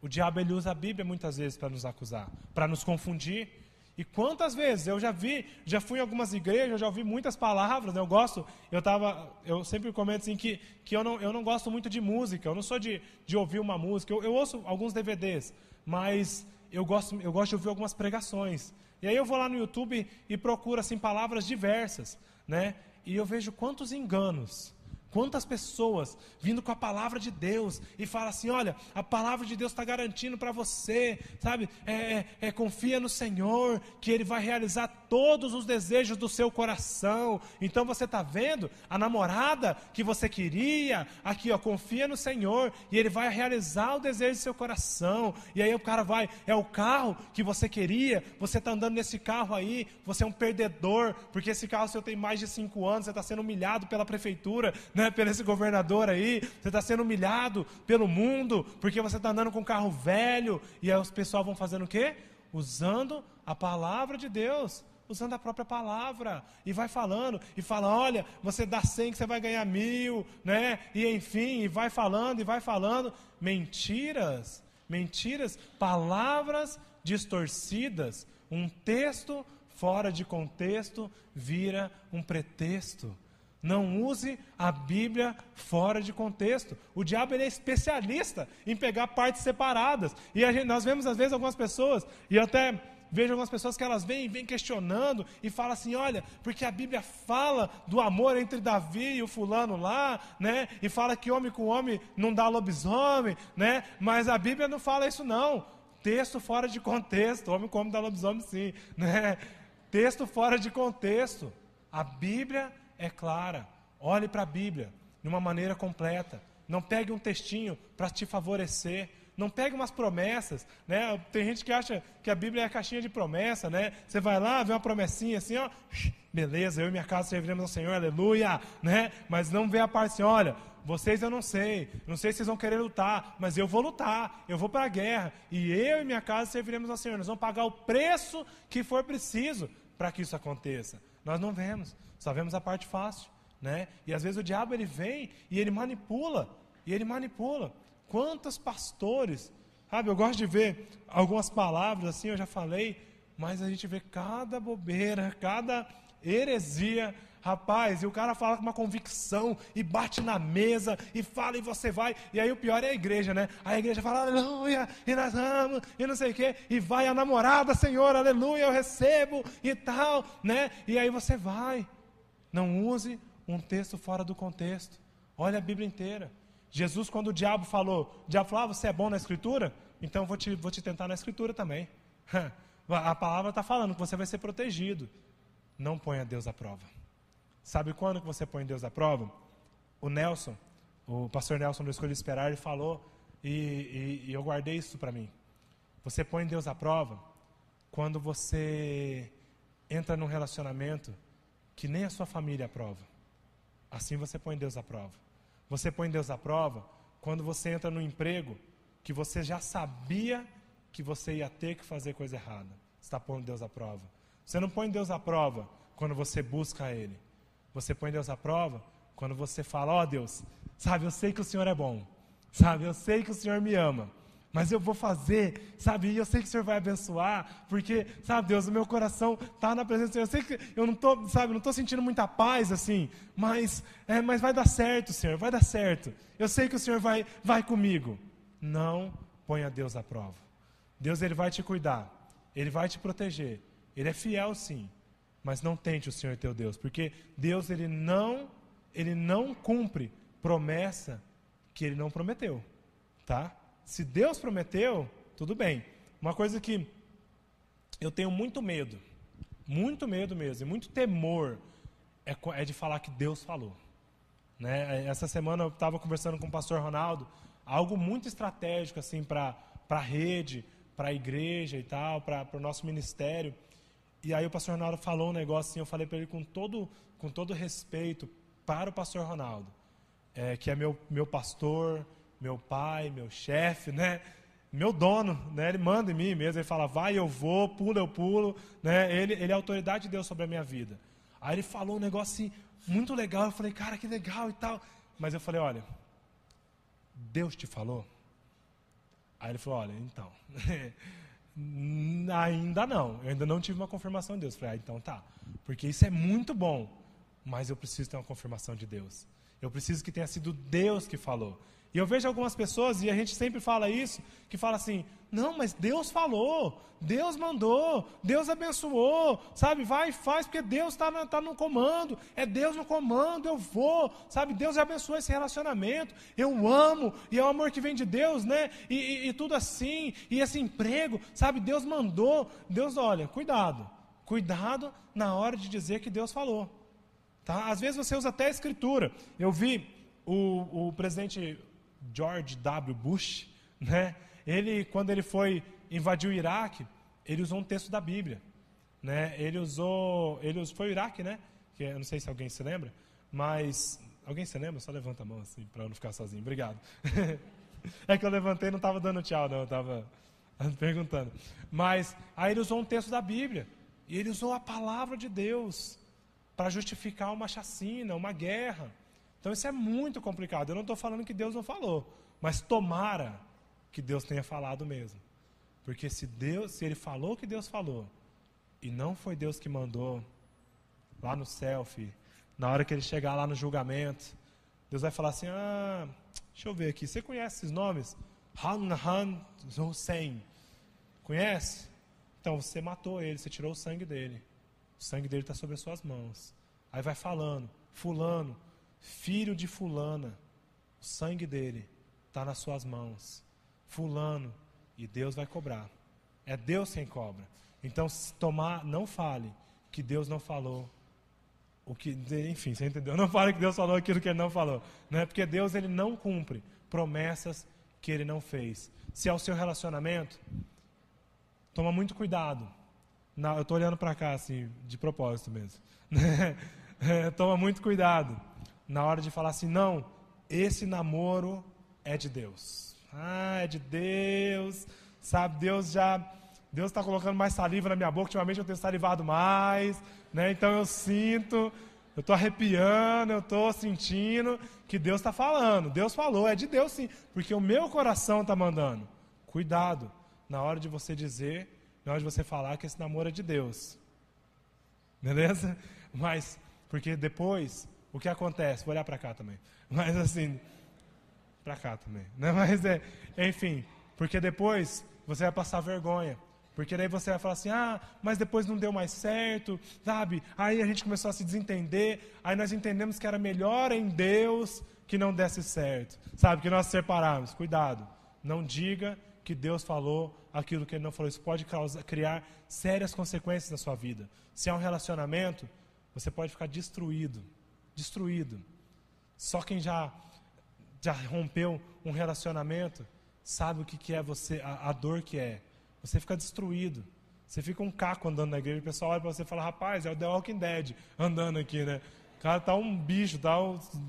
o diabo ele usa a Bíblia muitas vezes para nos acusar, para nos confundir. E quantas vezes eu já fui em algumas igrejas, eu já ouvi muitas palavras, né? Eu sempre comento assim que eu não gosto muito de música, eu não sou de ouvir uma música, eu ouço alguns DVDs, mas eu gosto de ouvir algumas pregações. E aí eu vou lá no YouTube e procuro assim, palavras diversas, né? E eu vejo quantos enganos, quantas pessoas vindo com a palavra de Deus e falam assim, olha, a palavra de Deus está garantindo para você, sabe, confia no Senhor, que Ele vai realizar todos os desejos do seu coração. Então você está vendo, a namorada que você queria, aqui ó, confia no Senhor, e Ele vai realizar o desejo do seu coração. E aí o cara vai, é o carro que você queria, você está andando nesse carro aí, você é um perdedor, porque esse carro seu tem mais de 5 anos, você está sendo humilhado pela prefeitura, né? Pelo esse governador aí, você está sendo humilhado pelo mundo, porque você está andando com um carro velho, e aí os pessoal vão fazendo o quê? Usando a palavra de Deus, usando a própria palavra, e vai falando, e fala, olha, você dá 100 que você vai ganhar 1000, né? E enfim, e vai falando, mentiras, palavras distorcidas, um texto fora de contexto vira um pretexto. Não use a Bíblia fora de contexto. O diabo ele é especialista em pegar partes separadas. E nós vemos às vezes algumas pessoas, e eu até vejo algumas pessoas que elas vêm questionando e falam assim, olha, porque a Bíblia fala do amor entre Davi e o fulano lá, né? E fala que homem com homem não dá lobisomem, né? Mas a Bíblia não fala isso não. Texto fora de contexto, homem com homem dá lobisomem sim, né? Texto fora de contexto. A Bíblia é clara. Olhe para a Bíblia de uma maneira completa. Não pegue um textinho para te favorecer. Não pegue umas promessas, né? Tem gente que acha que a Bíblia é a caixinha de promessa, né? Você vai lá, vê uma promessinha assim, ó, beleza, eu e minha casa serviremos ao Senhor, aleluia, né? Mas não vê a parte assim, olha, vocês eu não sei se vocês vão querer lutar, mas eu vou lutar, eu vou para a guerra, e eu e minha casa serviremos ao Senhor. Nós vamos pagar o preço que for preciso para que isso aconteça. Nós não vemos, só vemos a parte fácil, né? E às vezes o diabo ele vem e ele manipula. Quantos pastores, sabe, eu gosto de ver algumas palavras assim, eu já falei, mas a gente vê cada bobeira, cada heresia, rapaz, e o cara fala com uma convicção, e bate na mesa, e fala, e você vai, e aí o pior é a igreja, né? A igreja fala, aleluia, e nós vamos, e não sei o quê, e vai a namorada, Senhor, aleluia, eu recebo, e tal, né? E aí você vai, não use um texto fora do contexto, olha a Bíblia inteira. Jesus, quando o diabo falou, você é bom na Escritura? Então eu vou te tentar na Escritura também. A palavra está falando que você vai ser protegido. Não ponha Deus à prova. Sabe quando que você põe Deus à prova? O pastor Nelson do Escolha Esperar, ele falou, e eu guardei isso para mim. Você põe Deus à prova quando você entra num relacionamento que nem a sua família aprova. Assim você põe Deus à prova. Você põe Deus à prova quando você entra no emprego que você já sabia que você ia ter que fazer coisa errada. Você está pondo Deus à prova. Você não põe Deus à prova quando você busca Ele. Você põe Deus à prova quando você fala, ó Deus, sabe, eu sei que o Senhor é bom. Sabe, eu sei que o Senhor me ama. Mas eu vou fazer, sabe, e eu sei que o Senhor vai abençoar, porque, sabe, Deus, o meu coração está na presença do Senhor. Eu sei que eu não estou, sabe, não estou sentindo muita paz, assim, mas vai dar certo, Senhor, vai dar certo. Eu sei que o Senhor vai comigo. Não ponha Deus à prova. Deus, Ele vai te cuidar, Ele vai te proteger. Ele é fiel, sim, mas não tente o Senhor teu Deus, porque Deus, Ele não cumpre promessa que Ele não prometeu, tá? Se Deus prometeu, tudo bem. Uma coisa que eu tenho muito medo mesmo, e muito temor, é de falar que Deus falou. Né? Essa semana eu estava conversando com o pastor Ronaldo, algo muito estratégico assim, para a rede, para a igreja e tal, para o nosso ministério. E aí o pastor Ronaldo falou um negócio assim, eu falei para ele com todo respeito para o pastor Ronaldo, que é meu pastor, meu pai, meu chefe, né? Meu dono, né? Ele manda em mim mesmo, ele fala, vai, eu vou, pula, eu pulo, né? Ele é a autoridade de Deus sobre a minha vida. Aí ele falou um negócio assim, muito legal, eu falei, cara, que legal e tal. mas eu falei, olha, Deus te falou? Aí ele falou, olha, então, ainda não, eu ainda não tive uma confirmação de Deus. Eu falei, então tá, porque isso é muito bom, mas eu preciso ter uma confirmação de Deus. Eu preciso que tenha sido Deus que falou. E eu vejo algumas pessoas, e a gente sempre fala isso, que fala assim, não, mas Deus falou, Deus mandou, Deus abençoou, sabe, vai e faz, porque Deus está no comando, é Deus no comando, eu vou, sabe, Deus já abençoou esse relacionamento, eu amo, e é o amor que vem de Deus, né, e tudo assim, e esse emprego, sabe, Deus mandou, Deus, olha, cuidado na hora de dizer que Deus falou, tá? Às vezes você usa até a escritura. Eu vi o presidente George W. Bush, né? Quando ele foi invadir o Iraque, ele usou um texto da Bíblia, né? Foi o Iraque, né? Que eu não sei se alguém se lembra, mas alguém se lembra? Só levanta a mão assim para eu não ficar sozinho. Obrigado. É que eu levantei e não estava dando tchau, não, eu estava perguntando. Mas aí ele usou um texto da Bíblia e ele usou a palavra de Deus para justificar uma chacina, uma guerra. Então isso é muito complicado. Eu não estou falando que Deus não falou, mas tomara que Deus tenha falado mesmo. Porque se ele falou que Deus falou, e não foi Deus que mandou, lá no céu, filho, na hora que ele chegar lá no julgamento, Deus vai falar assim, deixa eu ver aqui, você conhece esses nomes? Han Hussein. Conhece? Então você matou ele, você tirou o sangue dele. O sangue dele está sobre as suas mãos. Aí vai falando, fulano, filho de fulana, o sangue dele está nas suas mãos. Fulano, e Deus vai cobrar. É Deus quem cobra. Então, se tomar, não fale que Deus não falou. Enfim, você entendeu? Não fale que Deus falou aquilo que ele não falou. Né? Porque Deus ele não cumpre promessas que ele não fez. Se é o seu relacionamento, toma muito cuidado. Eu estou olhando para cá, assim, de propósito mesmo. Toma muito cuidado na hora de falar assim, não, esse namoro é de Deus. É de Deus, sabe, Deus está colocando mais saliva na minha boca, ultimamente eu tenho salivado mais, né? Então eu sinto, eu estou arrepiando, eu estou sentindo que Deus está falando. Deus falou, é de Deus sim, porque o meu coração está mandando. Cuidado na hora de você dizer, na hora de você falar que esse namoro é de Deus. Beleza? Mas, porque depois, o que acontece? Vou olhar para cá também. Mas assim, para cá também. Né? Mas enfim, porque depois você vai passar vergonha. Porque daí você vai falar assim, mas depois não deu mais certo, sabe? Aí a gente começou a se desentender, aí nós entendemos que era melhor em Deus que não desse certo, sabe? Que nós separarmos. Cuidado, não diga que Deus falou aquilo que Ele não falou. Isso pode criar sérias consequências na sua vida. Se é um relacionamento, você pode ficar destruído. Só quem já rompeu um relacionamento sabe o que é você, a dor que é. Você fica destruído. Você fica um caco andando na igreja. O pessoal olha para você e fala, rapaz, é o The Walking Dead andando aqui, né? O cara tá um bicho, tá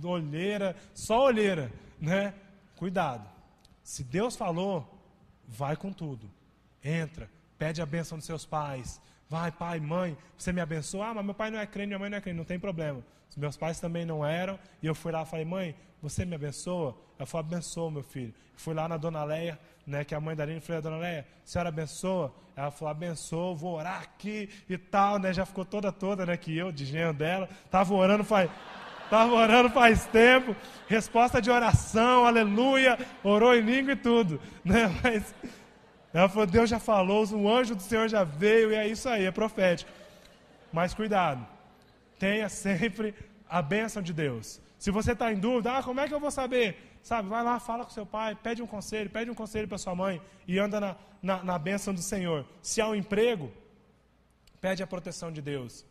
olheira, só olheira, né? Cuidado. Se Deus falou, vai com tudo. Entra, pede a bênção dos seus pais. Vai, pai, mãe, você me abençoa? Mas meu pai não é crente, minha mãe não é crente, não tem problema. Os meus pais também não eram, e eu fui lá e falei, mãe, você me abençoa? Ela falou, abençoa, meu filho. Eu fui lá na Dona Leia, né, que é a mãe da Aline, falei, Dona Leia, a senhora abençoa? Ela falou, abençoa, vou orar aqui e tal, né, já ficou toda, né, que eu, de genro dela, estava orando faz tempo, resposta de oração, aleluia, orou em língua e tudo, né, mas ela falou, Deus já falou, o anjo do Senhor já veio, e é isso aí, é profético. Mas cuidado, tenha sempre a bênção de Deus. Se você está em dúvida, como é que eu vou saber? Sabe, vai lá, fala com seu pai, pede um conselho para sua mãe e anda na bênção do Senhor. Se há um emprego, pede a proteção de Deus.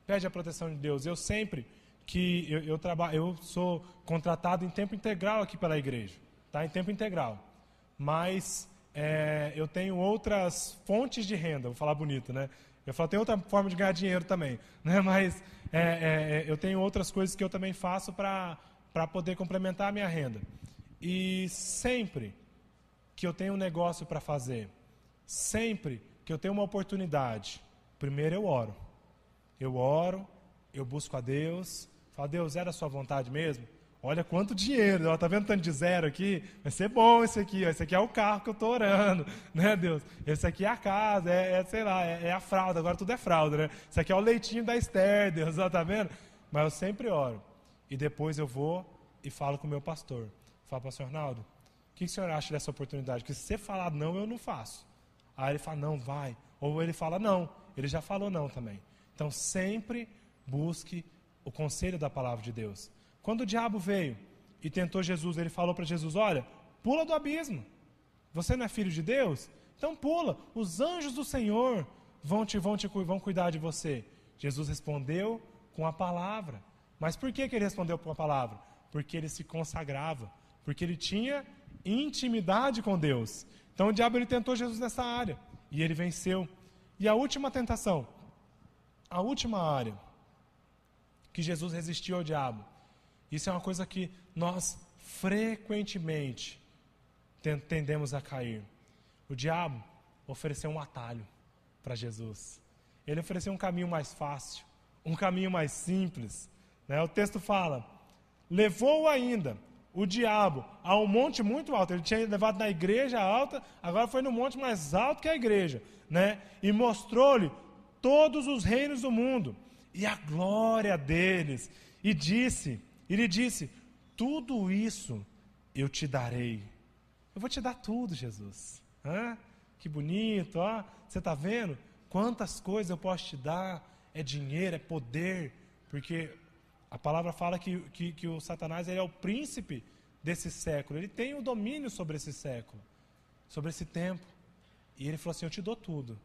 Pede a proteção de Deus. Eu sempre que eu sou contratado em tempo integral aqui pela igreja, tá? Em tempo integral. Mas eu tenho outras fontes de renda, vou falar bonito, né? Eu falo, tem outra forma de ganhar dinheiro também, né? Mas eu tenho outras coisas que eu também faço para poder complementar a minha renda. E sempre que eu tenho um negócio para fazer, sempre que eu tenho uma oportunidade, primeiro eu oro. Eu busco a Deus, falo, Deus, era a sua vontade mesmo? olha quanto dinheiro, ó, tá vendo tanto de zero aqui? Vai ser bom esse aqui, ó, esse aqui é o carro que eu estou orando, né, Deus? Esse aqui é a casa, sei lá, é a fralda, agora tudo é fralda, né? Esse aqui é o leitinho da Esther, Deus, ó, tá vendo? Mas eu sempre oro. E depois eu vou e falo com o meu pastor. Falo, pastor Arnaldo, o que o senhor acha dessa oportunidade? Porque se você falar não, eu não faço. Aí ele fala, não, vai. Ou ele fala não, ele já falou não também. Então sempre busque o conselho da palavra de Deus. Quando o diabo veio e tentou Jesus, ele falou para Jesus, olha, pula do abismo. Você não é filho de Deus? Então pula. Os anjos do Senhor vão cuidar de você. Jesus respondeu com a palavra. Mas por que ele respondeu com a palavra? Porque ele se consagrava. Porque ele tinha intimidade com Deus. Então o diabo ele tentou Jesus nessa área. E ele venceu. E a última tentação, a última área que Jesus resistiu ao diabo. Isso é uma coisa que nós frequentemente tendemos a cair. O diabo ofereceu um atalho para Jesus. Ele ofereceu um caminho mais fácil, um caminho mais simples. Né? O texto fala, levou ainda o diabo a um monte muito alto. Ele tinha levado na igreja alta, agora foi no monte mais alto que a igreja. Né? E mostrou-lhe todos os reinos do mundo e a glória deles. E lhe disse, tudo isso eu te darei. Eu vou te dar tudo, Jesus. Que bonito, ó. Você está vendo? Quantas coisas eu posso te dar? É dinheiro, é poder. Porque a palavra fala que o Satanás ele é o príncipe desse século. Ele tem o domínio sobre esse século, sobre esse tempo. E ele falou assim, eu te dou tudo.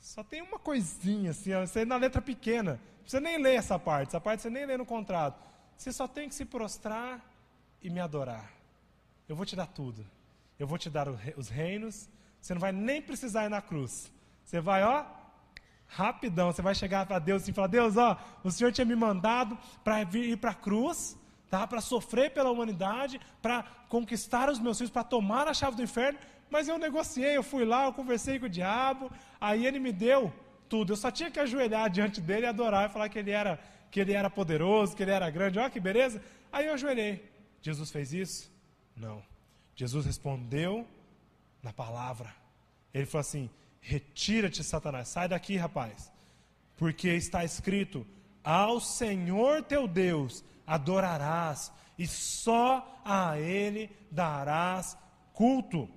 Só tem uma coisinha assim, ó, você na letra pequena. Você nem lê essa parte você nem lê no contrato. Você só tem que se prostrar e me adorar. Eu vou te dar tudo. Eu vou te dar os reinos. Você não vai nem precisar ir na cruz. Você vai, ó, rapidão. Você vai chegar para Deus e falar, Deus, ó, o Senhor tinha me mandado para ir para a cruz, tá? Para sofrer pela humanidade, para conquistar os meus filhos, para tomar a chave do inferno. Mas eu negociei, eu fui lá, eu conversei com o diabo, aí ele me deu tudo. Eu só tinha que ajoelhar diante dele e adorar e falar que ele era poderoso, que ele era grande. Olha que beleza. Aí eu ajoelhei. Jesus fez isso? Não. Jesus respondeu na palavra. Ele falou assim, retira-te, Satanás, sai daqui, rapaz. Porque está escrito, ao Senhor teu Deus adorarás e só a Ele darás culto.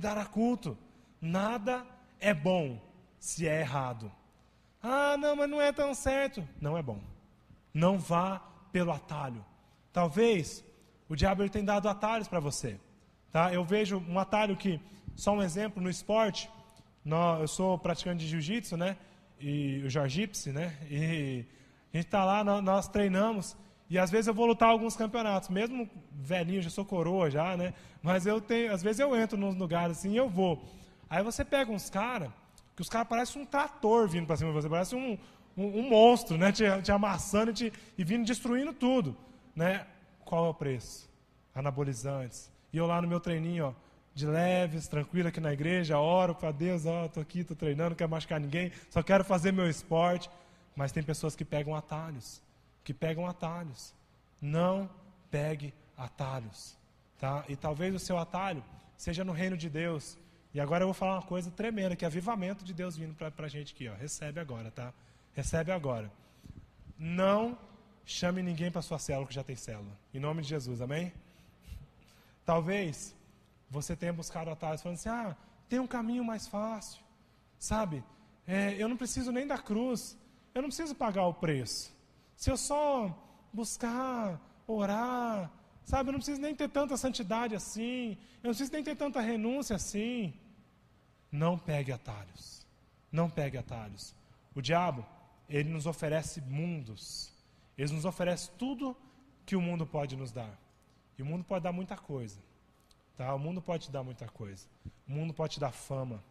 Dará culto. Nada é bom se é errado. Ah, não, mas não é tão certo. Não é bom. Não vá pelo atalho. Talvez o diabo ele tenha dado atalhos para você. Tá? Eu vejo um atalho que, só um exemplo, no esporte, eu sou praticante de jiu-jitsu, né? E o jiu-jitsu, né? E a gente está lá, nós treinamos. E às vezes eu vou lutar alguns campeonatos, mesmo velhinho, já sou coroa já, né? Mas às vezes eu entro nos lugares assim e eu vou. Aí você pega uns caras, que os caras parecem um trator vindo para cima de você, parece um monstro, né? Te amassando e vindo destruindo tudo, né? Qual é o preço? Anabolizantes. E eu lá no meu treininho, ó, de leves, tranquilo aqui na igreja, oro para Deus, ó, tô aqui, tô treinando, não quero machucar ninguém, só quero fazer meu esporte. Mas tem pessoas que pegam atalhos. Não pegue atalhos, tá? E talvez o seu atalho seja no reino de Deus. E agora eu vou falar uma coisa tremenda, que é avivamento de Deus vindo para a gente aqui, ó. Recebe agora, tá? Recebe agora. Não chame ninguém para sua célula que já tem célula. Em nome de Jesus, amém? Talvez você tenha buscado atalhos falando assim, tem um caminho mais fácil, sabe? Eu não preciso nem da cruz, eu não preciso pagar o preço. Se eu só buscar, orar, sabe, eu não preciso nem ter tanta santidade assim, eu não preciso nem ter tanta renúncia assim. Não pegue atalhos. Não pegue atalhos. O diabo, ele nos oferece mundos. Ele nos oferece tudo que o mundo pode nos dar. E o mundo pode dar muita coisa. Tá? O mundo pode te dar muita coisa. O mundo pode te dar fama.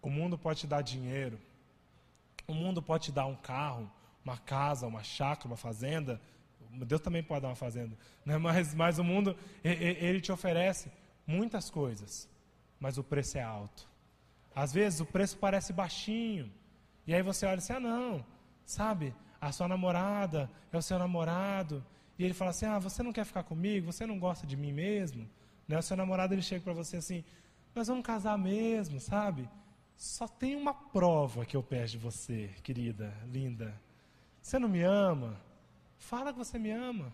O mundo pode te dar dinheiro. O mundo pode te dar um carro, uma casa, uma chácara, uma fazenda. Deus também pode dar uma fazenda, né? Mas o mundo, ele te oferece muitas coisas, mas o preço é alto. Às vezes o preço parece baixinho, e aí você olha assim, não, sabe, a sua namorada é o seu namorado, e ele fala assim, você não quer ficar comigo? Você não gosta de mim mesmo? Né? O seu namorado ele chega para você assim, nós vamos casar mesmo, sabe? Só tem uma prova que eu peço de você, querida, linda. Você não me ama? Fala que você me ama.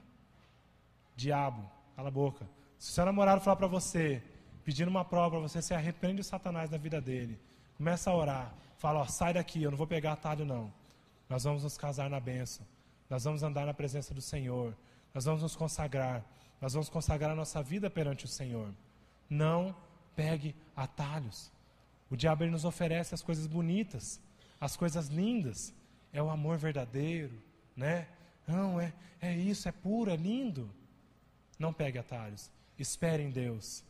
Diabo, cala a boca. Se o seu namorado falar para você, pedindo uma prova para você, você arrepende o Satanás da vida dele. Começa a orar. Fala, sai daqui, eu não vou pegar atalho não. Nós vamos nos casar na bênção. Nós vamos andar na presença do Senhor. Nós vamos nos consagrar. Nós vamos consagrar a nossa vida perante o Senhor. Não pegue atalhos. O diabo ele nos oferece as coisas bonitas, as coisas lindas. É o amor verdadeiro, né? Não, é isso, é puro, é lindo. Não pegue atalhos. Espere em Deus.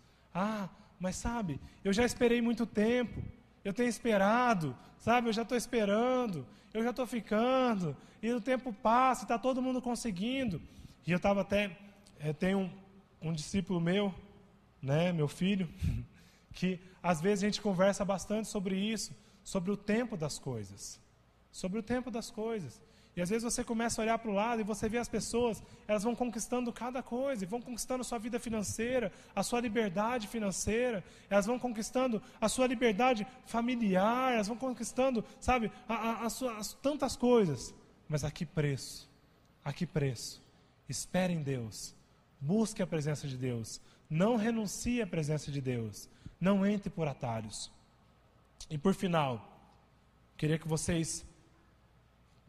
Mas sabe, eu já esperei muito tempo. Eu tenho esperado, sabe? Eu já estou esperando. Eu já estou ficando. E o tempo passa, está todo mundo conseguindo. E eu estava tenho um discípulo meu, né, meu filho, que às vezes a gente conversa bastante sobre isso, sobre o tempo das coisas. Sobre o tempo das coisas. E às vezes você começa a olhar para o lado e você vê as pessoas, elas vão conquistando cada coisa, e vão conquistando a sua vida financeira, a sua liberdade financeira, elas vão conquistando a sua liberdade familiar, elas vão conquistando, sabe, as tantas coisas. Mas a que preço? A que preço? Espere em Deus, busque a presença de Deus, não renuncie à presença de Deus, não entre por atalhos. E por final, queria que vocês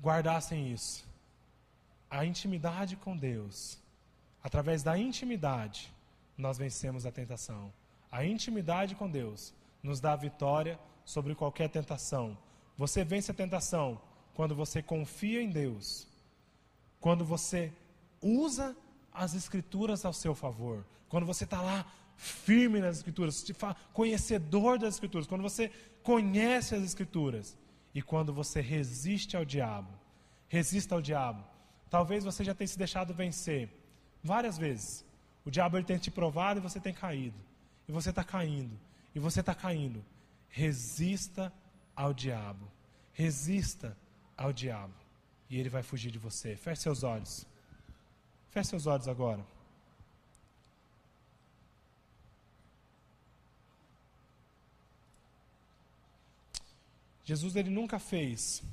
guardassem isso. A intimidade com Deus. Através da intimidade, nós vencemos a tentação. A intimidade com Deus nos dá a vitória sobre qualquer tentação. Você vence a tentação quando você confia em Deus. Quando você usa as Escrituras ao seu favor. Quando você está lá firme nas Escrituras, conhecedor das Escrituras. Quando você conhece as Escrituras. E quando você resiste ao diabo, resista ao diabo. Talvez você já tenha se deixado vencer várias vezes. O diabo ele tem te provado e você tem caído. E você está caindo. E você está caindo. Resista ao diabo. Resista ao diabo. E ele vai fugir de você. Feche seus olhos. Feche seus olhos agora. Jesus ele nunca fez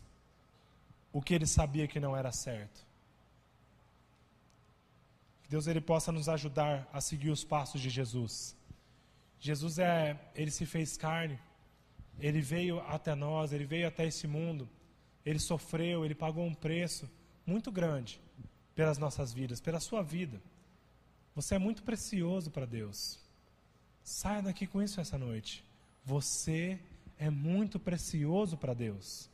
o que ele sabia que não era certo. Que Deus ele possa nos ajudar a seguir os passos de Jesus. Jesus ele se fez carne, ele veio até nós, ele veio até esse mundo, ele sofreu, ele pagou um preço muito grande pelas nossas vidas, pela sua vida. Você é muito precioso para Deus. Saia daqui com isso essa noite. Você é muito precioso para Deus.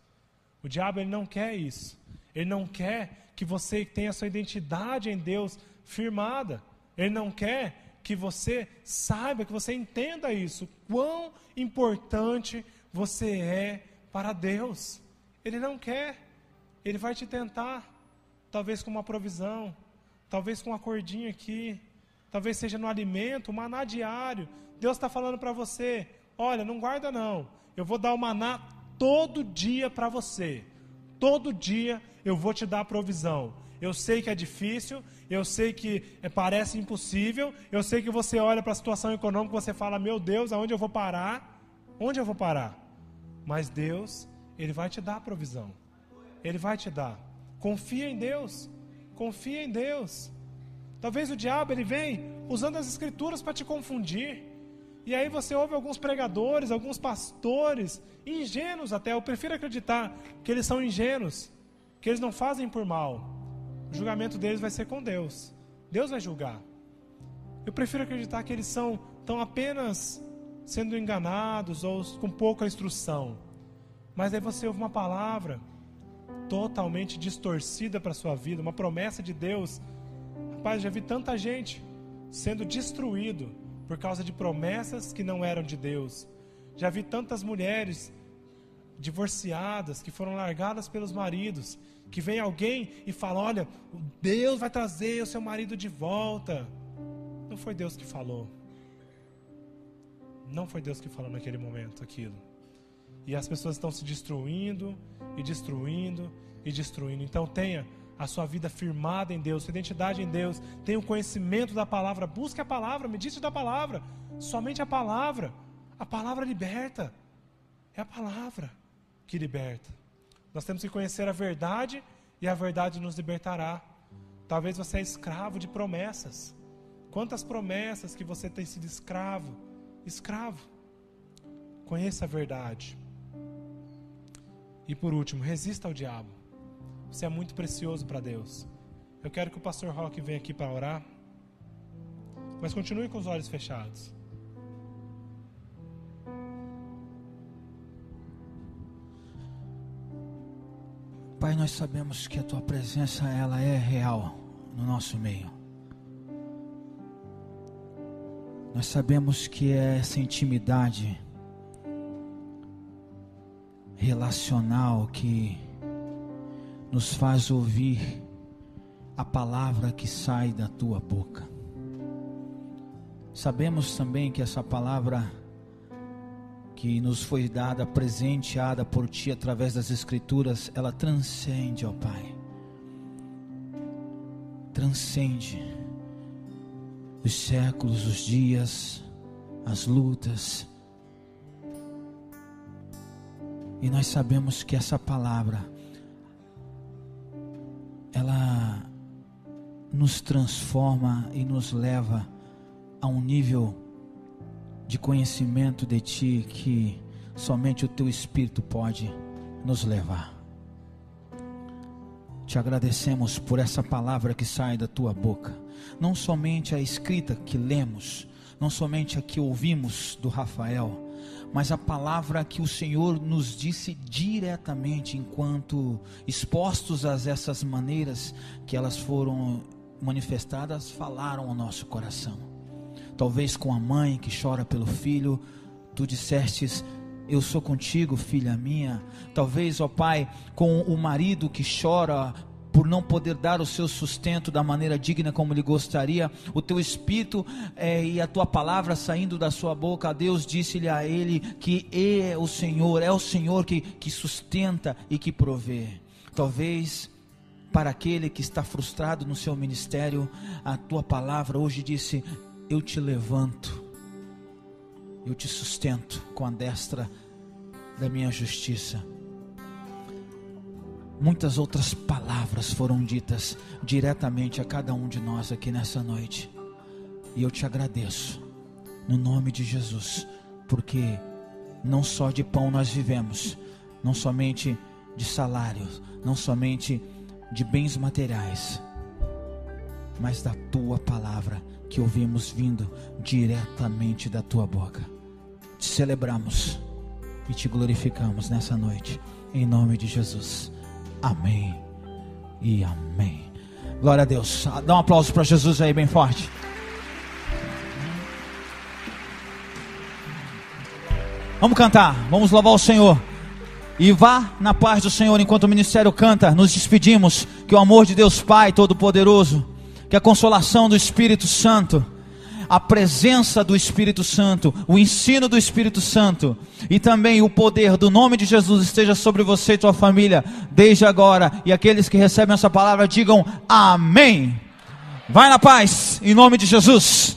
O diabo ele não quer isso. Ele não quer que você tenha a sua identidade em Deus firmada. Ele não quer que você saiba, que você entenda isso. Quão importante você é para Deus. Ele não quer. Ele vai te tentar. Talvez com uma provisão. Talvez com uma cordinha aqui. Talvez seja no alimento, um maná diário. Deus está falando para você, olha, não guarda não. Eu vou dar o maná todo dia para você. Todo dia eu vou te dar a provisão. Eu sei que é difícil, eu sei que parece impossível, eu sei que você olha para a situação econômica e você fala, meu Deus, aonde eu vou parar? Onde eu vou parar? Mas Deus, Ele vai te dar a provisão. Ele vai te dar. Confia em Deus. Confia em Deus. Talvez o diabo ele vem usando as Escrituras para te confundir. E aí você ouve alguns pregadores, alguns pastores, ingênuos até. Eu prefiro acreditar que eles são ingênuos, que eles não fazem por mal. O julgamento deles vai ser com Deus. Deus vai julgar. Eu prefiro acreditar que eles estão apenas sendo enganados ou com pouca instrução. Mas aí você ouve uma palavra totalmente distorcida para a sua vida, uma promessa de Deus. Rapaz, já vi tanta gente sendo destruído por causa de promessas que não eram de Deus. Já vi tantas mulheres divorciadas que foram largadas pelos maridos, que vem alguém e fala, olha, Deus vai trazer o seu marido de volta. Não foi Deus que falou. Não foi Deus que falou naquele momento aquilo. E as pessoas estão se destruindo e destruindo e destruindo. Então tenha a sua vida firmada em Deus, sua identidade em Deus, tenha o conhecimento da palavra, busque a palavra, medite da palavra, somente a palavra liberta, é a palavra que liberta. Nós temos que conhecer a verdade e a verdade nos libertará. Talvez você é escravo de promessas. Quantas promessas que você tem sido escravo. Conheça a verdade. E por último, resista ao diabo. Você é muito precioso para Deus. Eu quero que o pastor Roque venha aqui para orar. Mas continue com os olhos fechados. Pai, nós sabemos que a Tua presença, ela é real no nosso meio. Nós sabemos que é essa intimidade relacional que nos faz ouvir a palavra que sai da Tua boca. Sabemos também que essa palavra que nos foi dada, presenteada por Ti através das Escrituras, ela transcende, ó Pai, transcende os séculos, os dias, as lutas. E nós sabemos que essa palavra, ela nos transforma e nos leva a um nível de conhecimento de Ti que somente o Teu Espírito pode nos levar. Te agradecemos por essa palavra que sai da Tua boca, não somente a escrita que lemos, não somente a que ouvimos do Rafael, mas a palavra que o Senhor nos disse diretamente, enquanto expostos a essas maneiras que elas foram manifestadas, falaram ao nosso coração. Talvez com a mãe que chora pelo filho, Tu dissestes: eu sou contigo, filha minha. Talvez, ó Pai, com o marido que chora por não poder dar o seu sustento da maneira digna como ele gostaria, o Teu Espírito e a Tua palavra saindo da sua boca, Deus disse-lhe a ele que é o Senhor que sustenta e que provê. Talvez para aquele que está frustrado no seu ministério, a Tua palavra hoje disse: eu te levanto, eu te sustento com a destra da minha justiça. Muitas outras palavras foram ditas diretamente a cada um de nós aqui nessa noite. E eu te agradeço, no nome de Jesus, porque não só de pão nós vivemos, não somente de salários, não somente de bens materiais, mas da Tua palavra que ouvimos vindo diretamente da Tua boca. Te celebramos e Te glorificamos nessa noite, em nome de Jesus. Amém e amém. Glória a Deus. Dá um aplauso para Jesus aí bem forte. Vamos cantar, vamos louvar o Senhor. E vá na paz do Senhor. Enquanto o ministério canta, nos despedimos. Que o amor de Deus Pai Todo-Poderoso, que a consolação do Espírito Santo, a presença do Espírito Santo, o ensino do Espírito Santo e também o poder do nome de Jesus esteja sobre você e tua família desde agora. E aqueles que recebem essa palavra digam amém. Vai na paz, em nome de Jesus.